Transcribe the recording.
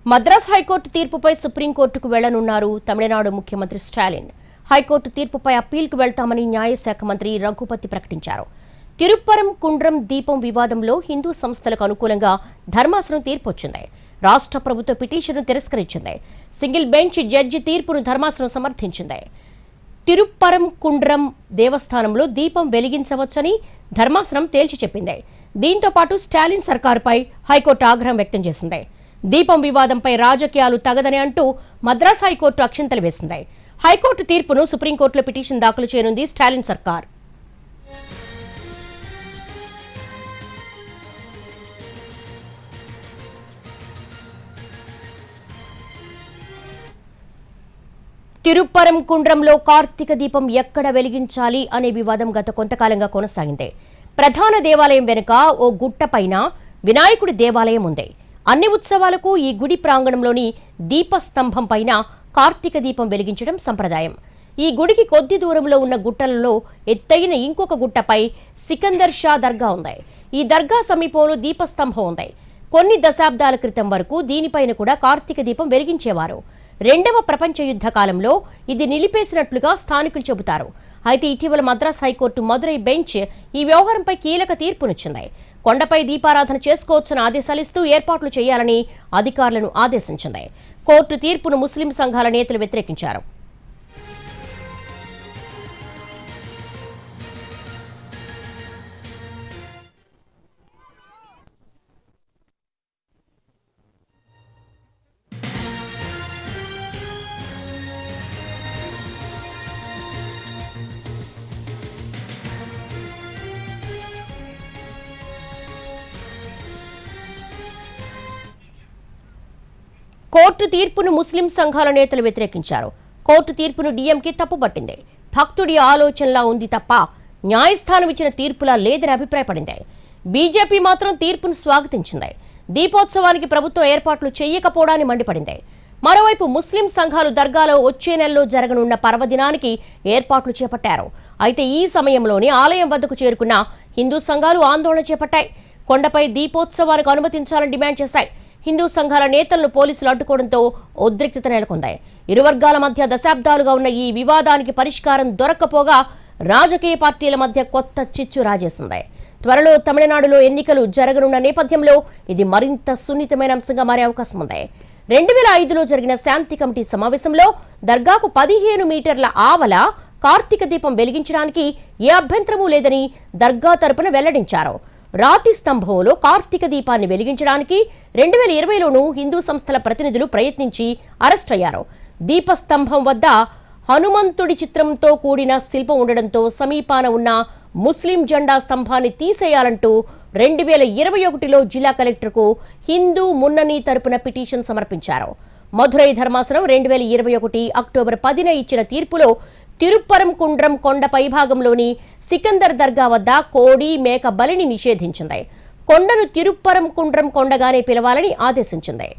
Madras high court తీర్పుపై సుప్రీంకోర్టుకు వెళ్లనున్నారు తమిళనాడు ముఖ్యమంత్రి Stalin. High court తీర్పుపై అప్పీల్కు వెళ్తామని న్యాయశాఖ మంత్రి రఘుపతి ప్రకటించారు. తిరుప్పరం కుండ్రం దీపం వివాదంలో హిందూ సంస్థలకు అనుకూలంగా ధర్మాసనం తీర్పు వచ్చింది. రాష్ట్ర ప్రభుత్వ పిటిషన్ను తిరస్కరించింది. సింగిల్ బెంచ్ జడ్జి తీర్పును ధర్మాసనం సమర్థించింది. తిరుప్పరం కుండ్రం దేవస్థానంలో దీపం వెలిగించవచ్చని ధర్మాసనం తేల్చి చెప్పింది. దీంతో పాటు స్టాలిన్ సర్కారుపై హైకోర్టు ఆగ్రహం వ్యక్తం చేసింది. దీపం వివాదంపై రాజకీయాలు తగదని అంటూ మద్రాస్ హైకోర్టు అక్షింతలు వేసింది. హైకోర్టు తీర్పును సుప్రీంకోర్టులో పిటిషన్ దాఖలు చేయనుంది స్టాలిన్ సర్కార్. తిరుప్పరం కుండ్రంలో కార్తీక దీపం ఎక్కడ వెలిగించాలి అనే వివాదం గత కొంతకాలంగా కొనసాగింది. ప్రధాన దేవాలయం వెనుక ఓ గుట్ట పైన వినాయకుడి దేవాలయం ఉంది. అన్ని ఉత్సవాలకు ఈ గుడి ప్రాంగణంలోని దీపస్తంభం పైన కార్తీక దీపం వెలిగించడం సంప్రదాయం. ఈ గుడికి కొద్ది దూరంలో ఉన్న గుట్టలలో ఎత్తైన ఇంకొక గుట్టపై సికందర్ షా దర్గా ఉంది. ఈ దర్గా సమీపంలో దీపస్తంభం ఉంది. కొన్ని దశాబ్దాల క్రితం వరకు దీనిపైన కూడా కార్తీక దీపం వెలిగించేవారు. రెండవ ప్రపంచ యుద్ధ కాలంలో ఇది నిలిపేసినట్లుగా స్థానికులు చెబుతారు. అయితే ఇటీవల మద్రాస్ హైకోర్టు మదురై బెంచ్ ఈ వ్యవహారంపై కీలక తీర్పునిచ్చింది. కొండపై దీపారాధన చేసుకోవచ్చని ఆదేశాలిస్తూ ఏర్పాట్లు చేయాలని అధికారులను ఆదేశించింది. కోర్టు తీర్పును ముస్లిం సంఘాల నేతలు వ్యతిరేకించారు. కోర్టు తీర్పును ముస్లిం సంఘాల నేతలు వ్యతిరేకించారు. కోర్టు తీర్పును డీఎంకే తప్పుపట్టింది. భక్తుడి ఆలోచనలా ఉంది తప్ప న్యాయస్థానం ఇచ్చిన తీర్పులా లేదని అభిప్రాయపడింది. బీజేపీ మాత్రం తీర్పును స్వాగతించింది. దీపోత్సవానికి ప్రభుత్వం ఏర్పాట్లు చేయకపోవడాన్ని మండిపడింది. మరోవైపు ముస్లిం సంఘాలు దర్గాలో వచ్చే నెలలో జరగనున్న పర్వదినానికి ఏర్పాట్లు చేపట్టారు. అయితే ఈ సమయంలోనే ఆలయం వద్దకు చేరుకున్న హిందూ సంఘాలు ఆందోళన చేపట్టాయి. కొండపై దీపోత్సవానికి అనుమతించాలని డిమాండ్ చేశాయి. హిందూ సంఘాల నేతలను పోలీసులు అడ్డుకోవడంతో ఉద్రిక్తత నెలకొంది. ఇరు వర్గాల మధ్య దశాబ్దాలుగా ఉన్న ఈ వివాదానికి పరిష్కారం దొరక్కపోగా రాజకీయ పార్టీల మధ్య కొత్త చిచ్చు రాజేసింది. త్వరలో తమిళనాడులో ఎన్నికలు జరగనున్న నేపథ్యంలో ఇది మరింత సున్నితమైన అంశంగా మారే అవకాశం ఉంది. 2005లో జరిగిన శాంతి కమిటీ సమావేశంలో దర్గాకు 15 మీటర్ల ఆవల కార్తీక దీపం వెలిగించడానికి ఏ అభ్యంతరమూ లేదని దర్గా తరపున వెల్లడించారు. రాతి స్తంభంలో కార్తీక దీపాన్ని వెలిగించడానికి 2020లోనూ హిందూ సంస్థల ప్రతినిధులు ప్రయత్నించి అరెస్ట్ అయ్యారు. దీపస్తంభం వద్ద హనుమంతుడి చిత్రంతో కూడిన శిల్పం ఉండడంతో సమీపాన ఉన్న ముస్లిం జెండా స్తంభాన్ని తీసేయాలంటూ 2021లో జిల్లా కలెక్టర్కు హిందూ మున్నని తరపున పిటిషన్ సమర్పించారు. మదురై ధర్మాసనం 2021 అక్టోబర్ 10న ఇచ్చిన తీర్పులో తిరుప్పరం కుండ్రం కొండ పైభాగంలోని సికందర్ దర్గా వద్ద కోడి మేక బలిని నిషేధించింది. కొండను తిరుప్పరం కుండ్రం కొండగానే పిలవాలని ఆదేశించింది.